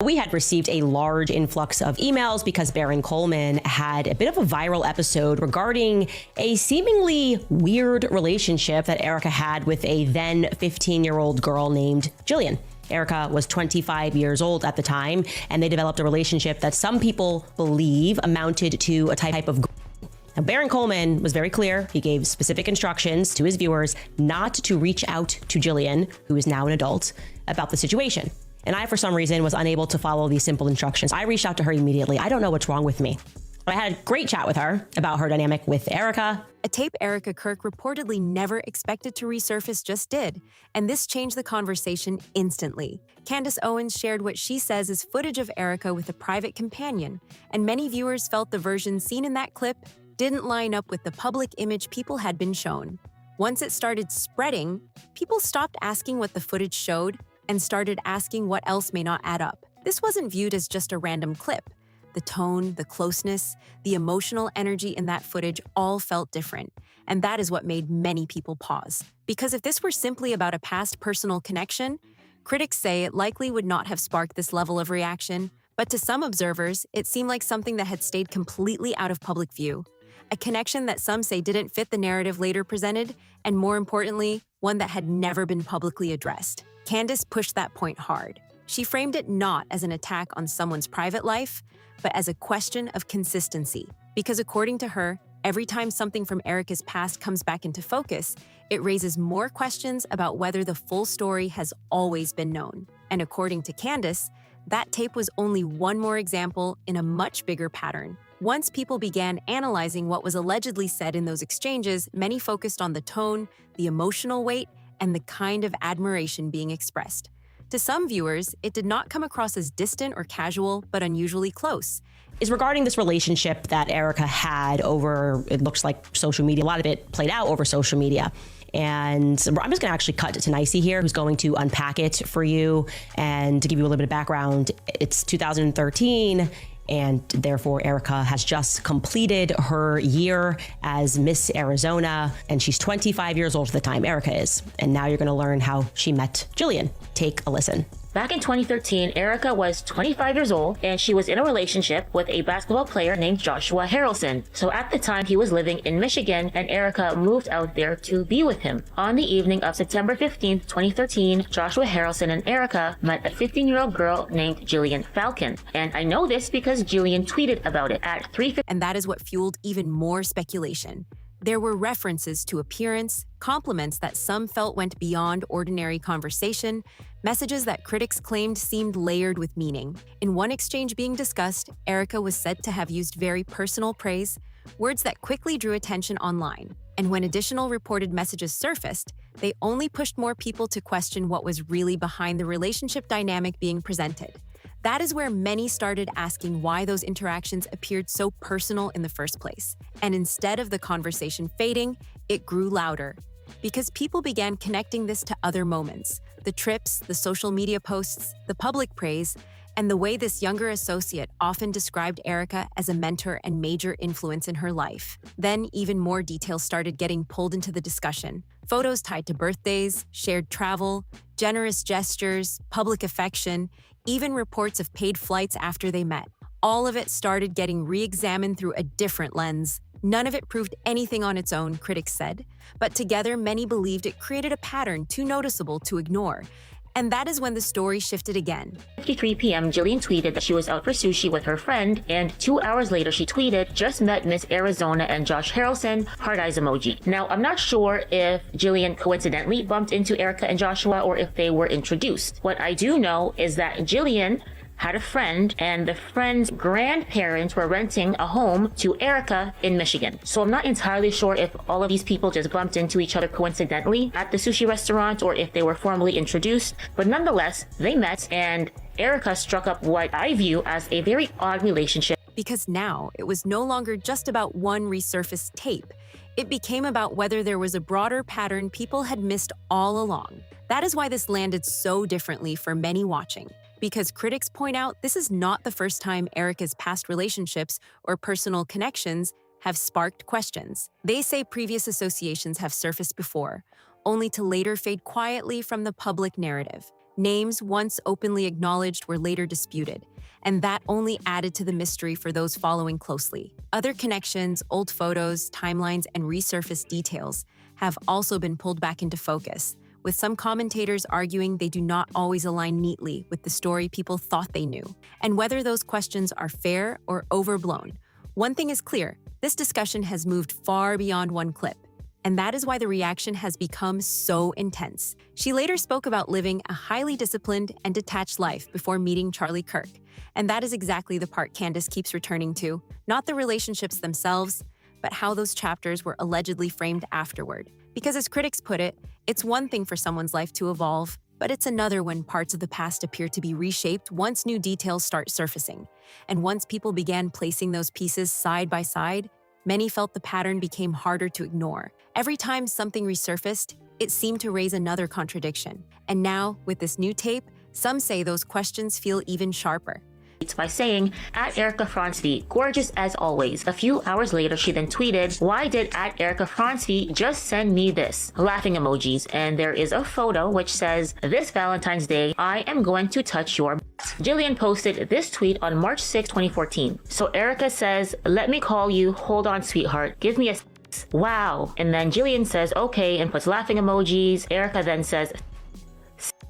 We had received a large influx of emails because Baron Coleman had a bit of a viral episode regarding a seemingly weird relationship that Erika had with a then 15-year-old girl named Jillian. Erika was 25 years old at the time, and they developed a relationship that some people believe amounted to a type of. Now, Baron Coleman was very clear. He gave specific instructions to his viewers not to reach out to Jillian, who is now an adult, about the situation. And I, for some reason, was unable to follow these simple instructions. I reached out to her immediately. I don't know what's wrong with me. But I had a great chat with her about her dynamic with Erika. A tape Erika Kirk reportedly never expected to resurface just did, and this changed the conversation instantly. Candace Owens shared what she says is footage of Erika with a private companion, and many viewers felt the version seen in that clip didn't line up with the public image people had been shown. Once it started spreading, people stopped asking what the footage showed and started asking what else may not add up. This wasn't viewed as just a random clip. The tone, the closeness, the emotional energy in that footage all felt different, and that is what made many people pause. Because if this were simply about a past personal connection, critics say it likely would not have sparked this level of reaction, but to some observers, it seemed like something that had stayed completely out of public view. A connection that some say didn't fit the narrative later presented, and more importantly, one that had never been publicly addressed. Candace pushed that point hard. She framed it not as an attack on someone's private life, but as a question of consistency. Because according to her, every time something from Erika's past comes back into focus, it raises more questions about whether the full story has always been known. And according to Candace, that tape was only one more example in a much bigger pattern. Once people began analyzing what was allegedly said in those exchanges, many focused on the tone, the emotional weight, and the kind of admiration being expressed. To some viewers, it did not come across as distant or casual, but unusually close. Is regarding this relationship that Erika had over, it looks like social media. A lot of it played out over social media. And I'm just going to actually cut to Nicey here, who's going to unpack it for you. And to give you a little bit of background, it's 2013. And therefore, Erika has just completed her year as Miss Arizona, and she's 25 years old at the time, Erika is. And now you're going to learn how she met Jillian. Take a listen. Back in 2013, Erika was 25 years old, and she was in a relationship with a basketball player named Joshua Harrelson. So at the time, he was living in Michigan, and Erika moved out there to be with him. On the evening of September 15th, 2013, Joshua Harrelson and Erika met a 15-year-old girl named Jillian Falcon. And I know this because Jillian tweeted about it at 3:50. And that is what fueled even more speculation. There were references to appearance, compliments that some felt went beyond ordinary conversation, messages that critics claimed seemed layered with meaning. In one exchange being discussed, Erika was said to have used very personal praise, words that quickly drew attention online. And when additional reported messages surfaced, they only pushed more people to question what was really behind the relationship dynamic being presented. That is where many started asking why those interactions appeared so personal in the first place. And instead of the conversation fading, it grew louder. Because people began connecting this to other moments, the trips, the social media posts, the public praise, and the way this younger associate often described Erika as a mentor and major influence in her life. Then even more details started getting pulled into the discussion. Photos tied to birthdays, shared travel, generous gestures, public affection, even reports of paid flights after they met. All of it started getting re-examined through a different lens. None of it proved anything on its own, critics said, but together many believed it created a pattern too noticeable to ignore. And that is when the story shifted again. 53 p.m., Jillian tweeted that she was out for sushi with her friend, and 2 hours later she tweeted, "Just met Miss Arizona and Josh Harrelson, heart eyes emoji." Now, I'm not sure if Jillian coincidentally bumped into Erika and Joshua or if they were introduced. What I do know is that Jillian had a friend, and the friend's grandparents were renting a home to Erika in Michigan. So I'm not entirely sure if all of these people just bumped into each other coincidentally at the sushi restaurant or if they were formally introduced, but nonetheless, they met, and Erika struck up what I view as a very odd relationship. Because now it was no longer just about one resurfaced tape. It became about whether there was a broader pattern people had missed all along. That is why this landed so differently for many watching. Because critics point out this is not the first time Erika's past relationships or personal connections have sparked questions. They say previous associations have surfaced before, only to later fade quietly from the public narrative. Names once openly acknowledged were later disputed, and that only added to the mystery for those following closely. Other connections, old photos, timelines, and resurfaced details have also been pulled back into focus, with some commentators arguing they do not always align neatly with the story people thought they knew. And whether those questions are fair or overblown, one thing is clear: this discussion has moved far beyond one clip. And that is why the reaction has become so intense. She later spoke about living a highly disciplined and detached life before meeting Charlie Kirk. And that is exactly the part Candace keeps returning to, not the relationships themselves, but how those chapters were allegedly framed afterward. Because as critics put it, it's one thing for someone's life to evolve, but it's another when parts of the past appear to be reshaped once new details start surfacing. And once people began placing those pieces side by side, many felt the pattern became harder to ignore. Every time something resurfaced, it seemed to raise another contradiction. And now, with this new tape, some say those questions feel even sharper. By saying, @Erika Francey, gorgeous as always. A few hours later, she then tweeted, why did @Erika Francey just send me this? Laughing emojis, and there is a photo which says, this Valentine's Day, I am going to touch your Jillian posted this tweet on March 6, 2014. So Erika says, let me call you, hold on sweetheart, give me a wow. And then Jillian says, okay, and puts laughing emojis. Erika then says,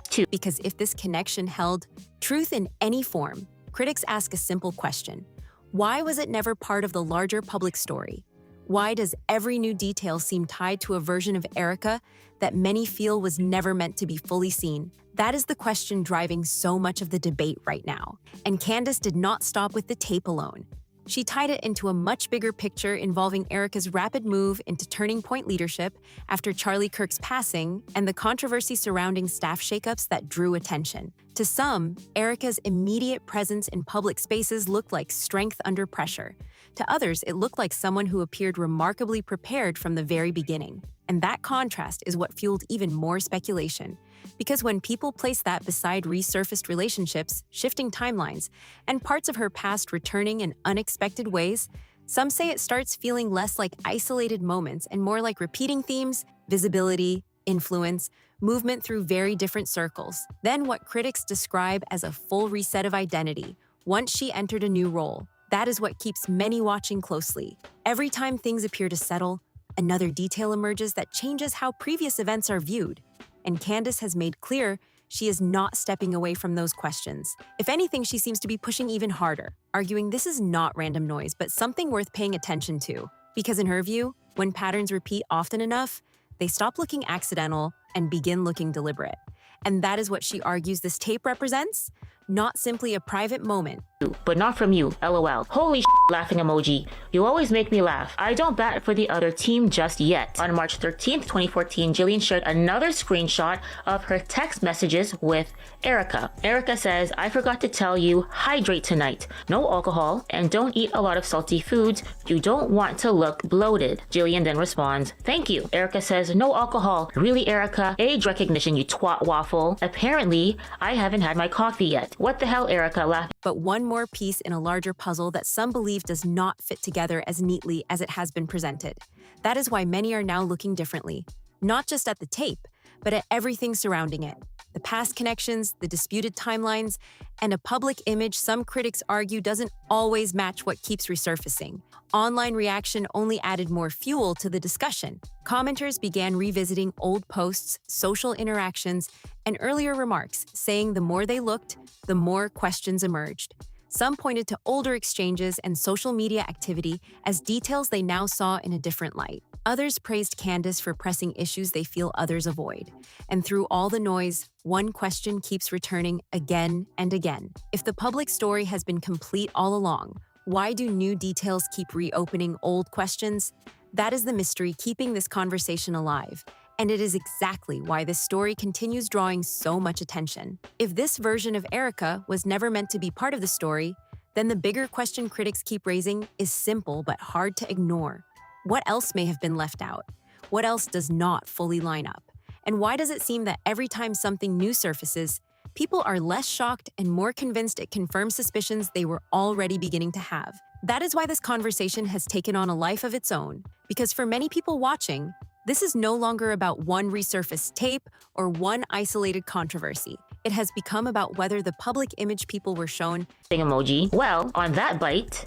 two. Because if this connection held truth in any form, critics ask a simple question: why was it never part of the larger public story? Why does every new detail seem tied to a version of Erika that many feel was never meant to be fully seen? That is the question driving so much of the debate right now. And Candace did not stop with the tape alone. She tied it into a much bigger picture involving Erika's rapid move into turning point leadership after Charlie Kirk's passing and the controversy surrounding staff shakeups that drew attention. To some, Erika's immediate presence in public spaces looked like strength under pressure. To others, it looked like someone who appeared remarkably prepared from the very beginning. And that contrast is what fueled even more speculation. Because when people place that beside resurfaced relationships, shifting timelines, and parts of her past returning in unexpected ways, some say it starts feeling less like isolated moments and more like repeating themes, visibility, influence, movement through very different circles. Then what critics describe as a full reset of identity once she entered a new role. That is what keeps many watching closely. Every time things appear to settle, another detail emerges that changes how previous events are viewed. And Candace has made clear she is not stepping away from those questions. If anything, she seems to be pushing even harder, arguing this is not random noise, but something worth paying attention to. Because in her view, when patterns repeat often enough, they stop looking accidental and begin looking deliberate. And that is what she argues this tape represents, not simply a private moment. But not from you, LOL. Holy laughing emoji. You always make me laugh. I don't bat for the other team just yet. On March 13th, 2014, Jillian shared another screenshot of her text messages with Erika. Erika says, I forgot to tell you, hydrate tonight. No alcohol, and don't eat a lot of salty foods. You don't want to look bloated. Jillian then responds, thank you. Erika says, no alcohol. Really, Erika? Age recognition, you twat waffle. Apparently, I haven't had my coffee yet. What the hell, Erika? Laugh. But one more piece in a larger puzzle that some believe does not fit together as neatly as it has been presented. That is why many are now looking differently, not just at the tape, but at everything surrounding it. The past connections, the disputed timelines, and a public image some critics argue doesn't always match what keeps resurfacing. Online reaction only added more fuel to the discussion. Commenters began revisiting old posts, social interactions, and earlier remarks, saying the more they looked, the more questions emerged. Some pointed to older exchanges and social media activity as details they now saw in a different light. Others praised Candace for pressing issues they feel others avoid. And through all the noise, one question keeps returning again and again. If the public story has been complete all along, why do new details keep reopening old questions? That is the mystery keeping this conversation alive. And it is exactly why this story continues drawing so much attention. If this version of Erika was never meant to be part of the story, then the bigger question critics keep raising is simple but hard to ignore. What else may have been left out? What else does not fully line up? And why does it seem that every time something new surfaces, people are less shocked and more convinced it confirms suspicions they were already beginning to have? That is why this conversation has taken on a life of its own, because for many people watching, this is no longer about one resurfaced tape or one isolated controversy. It has become about whether the public image people were shown emoji. Well, on that bite,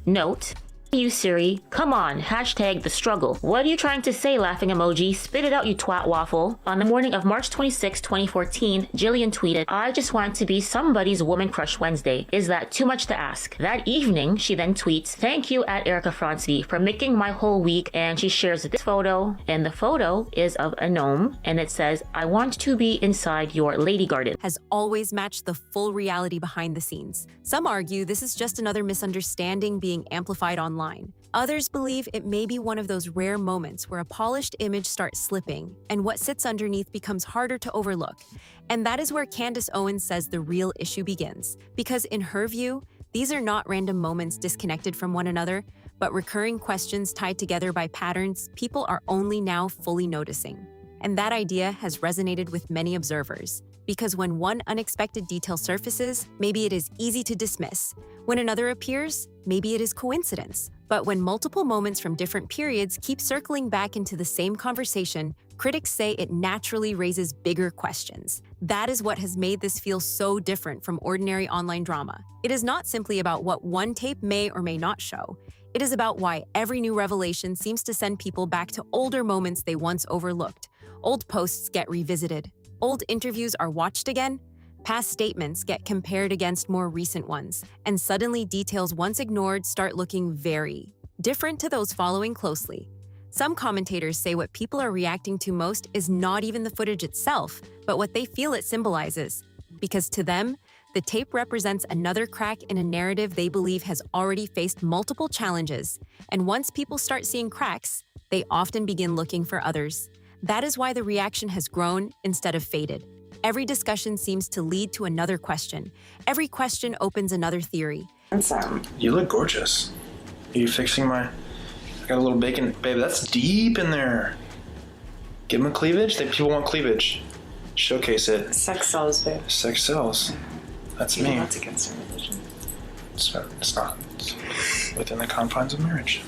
note, you Siri, come on, hashtag the struggle. What are you trying to say, laughing emoji? Spit it out, you twat waffle. On the morning of March 26, 2014, Jillian tweeted, I just want to be somebody's woman crush Wednesday. Is that too much to ask? That evening, she then tweets, thank you at Erika Franzke for making my whole week, and she shares this photo, and the photo is of a gnome, and it says, I want to be inside your lady garden. Has always matched the full reality behind the scenes. Some argue this is just another misunderstanding being amplified online. Others believe it may be one of those rare moments where a polished image starts slipping and what sits underneath becomes harder to overlook. And that is where Candace Owens says the real issue begins. Because in her view, these are not random moments disconnected from one another, but recurring questions tied together by patterns people are only now fully noticing. And that idea has resonated with many observers. Because when one unexpected detail surfaces, maybe it is easy to dismiss. When another appears, maybe it is coincidence. But when multiple moments from different periods keep circling back into the same conversation, critics say it naturally raises bigger questions. That is what has made this feel so different from ordinary online drama. It is not simply about what one tape may or may not show. It is about why every new revelation seems to send people back to older moments they once overlooked. Old posts get revisited. Old interviews are watched again. Past statements get compared against more recent ones. And suddenly details once ignored start looking very different to those following closely. Some commentators say what people are reacting to most is not even the footage itself, but what they feel it symbolizes. Because to them, the tape represents another crack in a narrative they believe has already faced multiple challenges. And once people start seeing cracks, they often begin looking for others. That is why the reaction has grown instead of faded. Every discussion seems to lead to another question. Every question opens another theory. You look gorgeous. Are you fixing my... I got a little bacon. Babe, that's deep in there. Give them cleavage? People want cleavage. Showcase it. Sex sells, babe. Sex sells. That's me. That's against our religion. It's not. It's within the confines of marriage.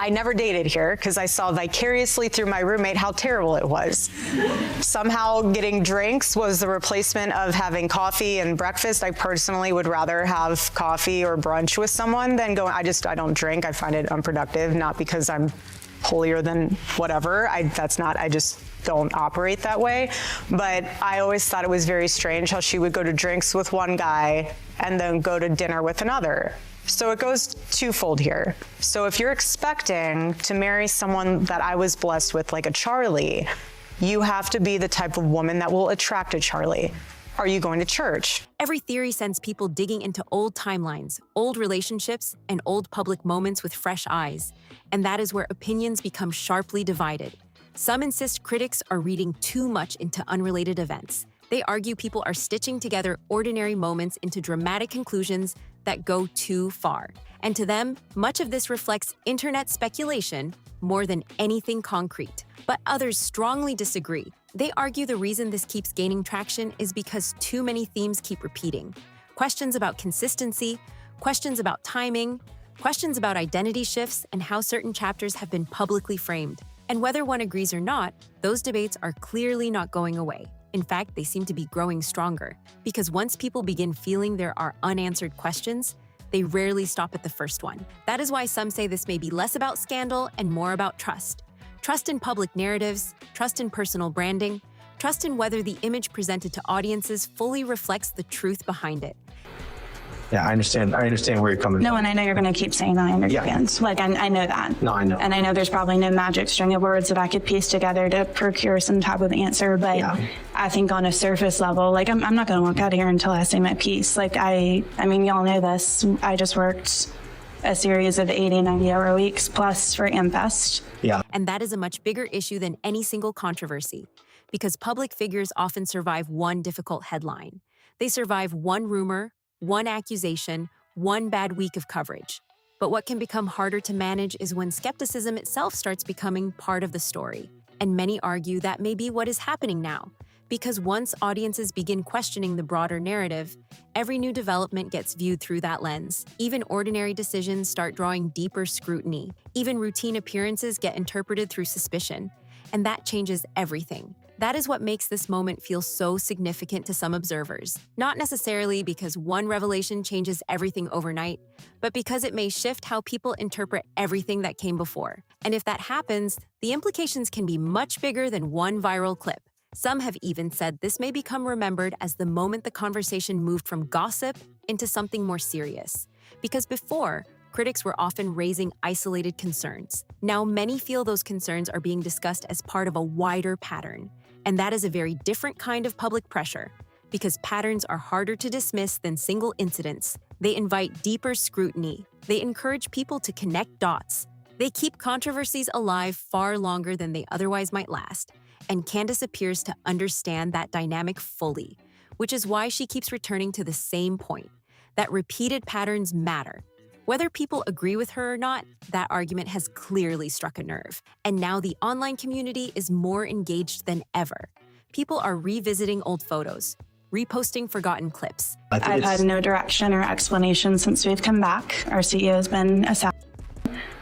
I never dated here because I saw vicariously through my roommate how terrible it was. Somehow getting drinks was the replacement of having coffee and breakfast. I personally would rather have coffee or brunch with someone than go. I don't drink. I find it unproductive, not because I'm holier than whatever. I just don't operate that way. But I always thought it was very strange how she would go to drinks with one guy and then go to dinner with another. So it goes twofold here. So if you're expecting to marry someone that I was blessed with, like a Charlie, you have to be the type of woman that will attract a Charlie. Are you going to church? Every theory sends people digging into old timelines, old relationships, and old public moments with fresh eyes. And that is where opinions become sharply divided. Some insist critics are reading too much into unrelated events. They argue people are stitching together ordinary moments into dramatic conclusions that go too far. And to them, much of this reflects internet speculation more than anything concrete. But others strongly disagree. They argue the reason this keeps gaining traction is because too many themes keep repeating. Questions about consistency, questions about timing, questions about identity shifts and how certain chapters have been publicly framed. And whether one agrees or not, those debates are clearly not going away. In fact, they seem to be growing stronger, because once people begin feeling there are unanswered questions, they rarely stop at the first one. That is why some say this may be less about scandal and more about trust. Trust in public narratives, trust in personal branding, trust in whether the image presented to audiences fully reflects the truth behind it. Yeah, I understand where you're coming from. No, and I know you're going to keep saying that in your fans. Like, I know that. No, I know. And I know there's probably no magic string of words that I could piece together to procure some type of answer. But I think on a surface level, like, I'm not going to walk out of here until I say my piece. Like, I mean, y'all know this. I just worked a series of 80, 90-hour weeks plus for AmFest. Yeah. And that is a much bigger issue than any single controversy, because public figures often survive one difficult headline. They survive one rumor, one accusation, one bad week of coverage. But what can become harder to manage is when skepticism itself starts becoming part of the story. And many argue that may be what is happening now, because once audiences begin questioning the broader narrative, every new development gets viewed through that lens. Even ordinary decisions start drawing deeper scrutiny. Even routine appearances get interpreted through suspicion. And that changes everything. That is what makes this moment feel so significant to some observers, not necessarily because one revelation changes everything overnight, but because it may shift how people interpret everything that came before. And if that happens, the implications can be much bigger than one viral clip. Some have even said this may become remembered as the moment the conversation moved from gossip into something more serious. Because before, critics were often raising isolated concerns. Now many feel those concerns are being discussed as part of a wider pattern. And that is a very different kind of public pressure, because patterns are harder to dismiss than single incidents. They invite deeper scrutiny. They encourage people to connect dots. They keep controversies alive far longer than they otherwise might last. And Candace appears to understand that dynamic fully, which is why she keeps returning to the same point, that repeated patterns matter. Whether people agree with her or not, that argument has clearly struck a nerve. And now the online community is more engaged than ever. People are revisiting old photos, reposting forgotten clips. I've had no direction or explanation since we've come back. Our CEO has been assassinated.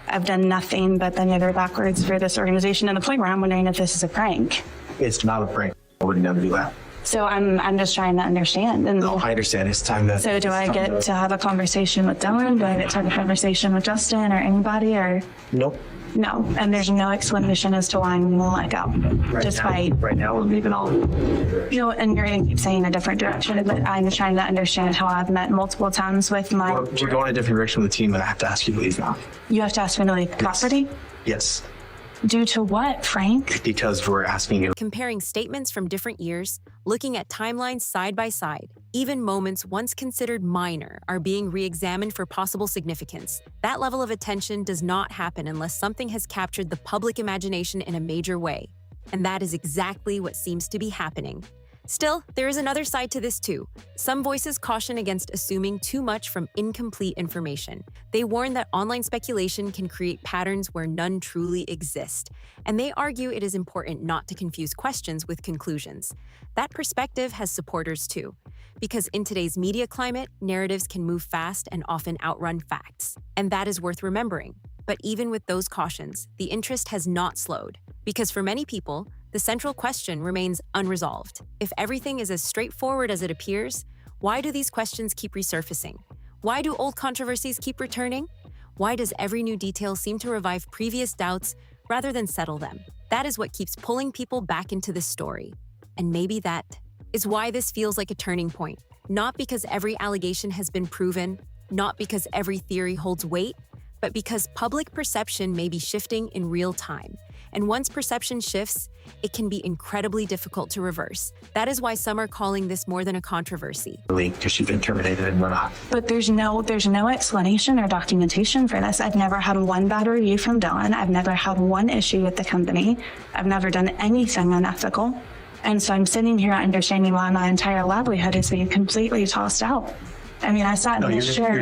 I've done nothing but bend over backwards for this organization, and the point where I'm wondering if this is a prank. It's not a prank. I would never do that. So I'm just trying to understand. And No, I understand. It's time to. so do I get to have a conversation with Dylan? Do I get to have a conversation with Justin or anybody, or Nope. no? And there's no explanation as to why I'm going to let go. Right now, we're leaving all. And you're going to keep saying a different direction, but I'm trying to understand how I've met multiple times with my. We're going a different direction with the team, and I have to ask you to leave now. You have to ask me to leave the property? Yes, Due to what, Frank? because we're asking you. Comparing statements from different years, looking at timelines side by side, even moments once considered minor are being re-examined for possible significance. That level of attention does not happen unless something has captured the public imagination in a major way. And that is exactly what seems to be happening. Still, there is another side to this too. Some voices caution against assuming too much from incomplete information. They warn that online speculation can create patterns where none truly exist, and they argue it is important not to confuse questions with conclusions. That perspective has supporters too, because in today's media climate, narratives can move fast and often outrun facts, and that is worth remembering. But even with those cautions, the interest has not slowed, because for many people, the central question remains unresolved. If everything is as straightforward as it appears, why do these questions keep resurfacing? Why do old controversies keep returning? Why does every new detail seem to revive previous doubts rather than settle them? That is what keeps pulling people back into this story. And maybe that is why this feels like a turning point. Not because every allegation has been proven, not because every theory holds weight, but because public perception may be shifting in real time. And once perception shifts, it can be incredibly difficult to reverse. That is why some are calling this more than a controversy. Because she's been terminated and we're not. But there's no explanation or documentation for this. I've never had one bad review from Dylan. I've never had one issue with the company. I've never done anything unethical. And so I'm sitting here understanding why my entire livelihood is being completely tossed out. I mean, I sat No, in this chair.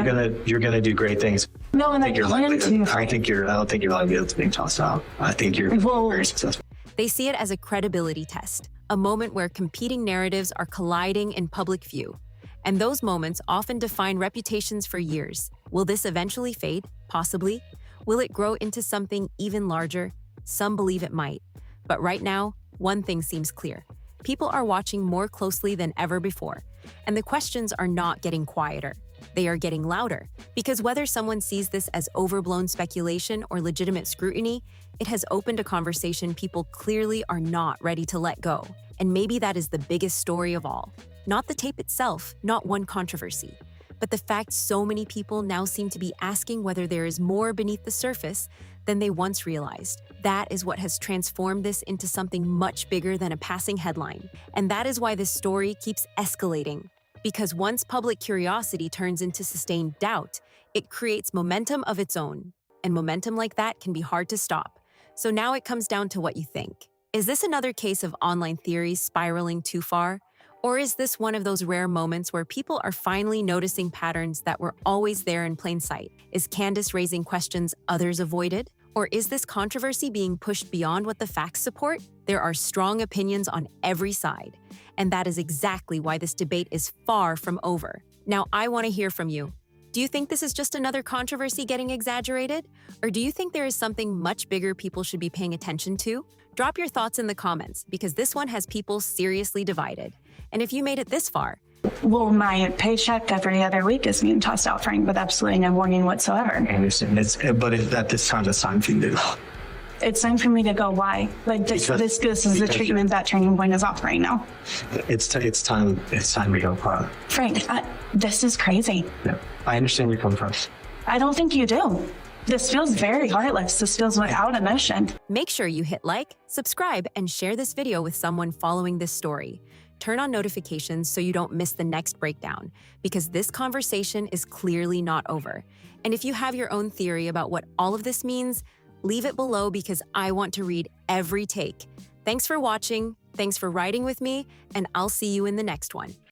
you're gonna do great things. No, and I Your plan livelihood- to. I don't think your livelihood is being tossed out. I think you're Well- very successful. They see it as a credibility test, a moment where competing narratives are colliding in public view. And those moments often define reputations for years. Will this eventually fade? Possibly. Will it grow into something even larger? Some believe it might. But right now, one thing seems clear. People are watching more closely than ever before, and the questions are not getting quieter. They are getting louder, because whether someone sees this as overblown speculation or legitimate scrutiny, it has opened a conversation people clearly are not ready to let go. And maybe that is the biggest story of all. Not the tape itself, not one controversy, but the fact so many people now seem to be asking whether there is more beneath the surface than they once realized. That is what has transformed this into something much bigger than a passing headline. And that is why this story keeps escalating. Because once public curiosity turns into sustained doubt, it creates momentum of its own. And momentum like that can be hard to stop. So now it comes down to what you think. Is this another case of online theories spiraling too far? Or is this one of those rare moments where people are finally noticing patterns that were always there in plain sight? Is Candace raising questions others avoided? Or is this controversy being pushed beyond what the facts support? There are strong opinions on every side. And that is exactly why this debate is far from over. Now, I want to hear from you. Do you think this is just another controversy getting exaggerated? Or do you think there is something much bigger people should be paying attention to? Drop your thoughts in the comments, because this one has people seriously divided. And if you made it this far, Well, my paycheck every other week is being tossed out, Frank, with absolutely no warning whatsoever. I understand. But at this time, it's time for you to. It's time for me to go, why? Like, this is the treatment that Turning Point is offering now. It's time to go. Frank, this is crazy. No, I understand where you're coming from. I don't think you do. This feels very heartless. This feels without emotion. make sure you hit like, subscribe, and share this video with someone following this story. Turn on notifications so you don't miss the next breakdown, because this conversation is clearly not over. And if you have your own theory about what all of this means, leave it below, because I want to read every take. Thanks for watching, thanks for riding with me, and I'll see you in the next one.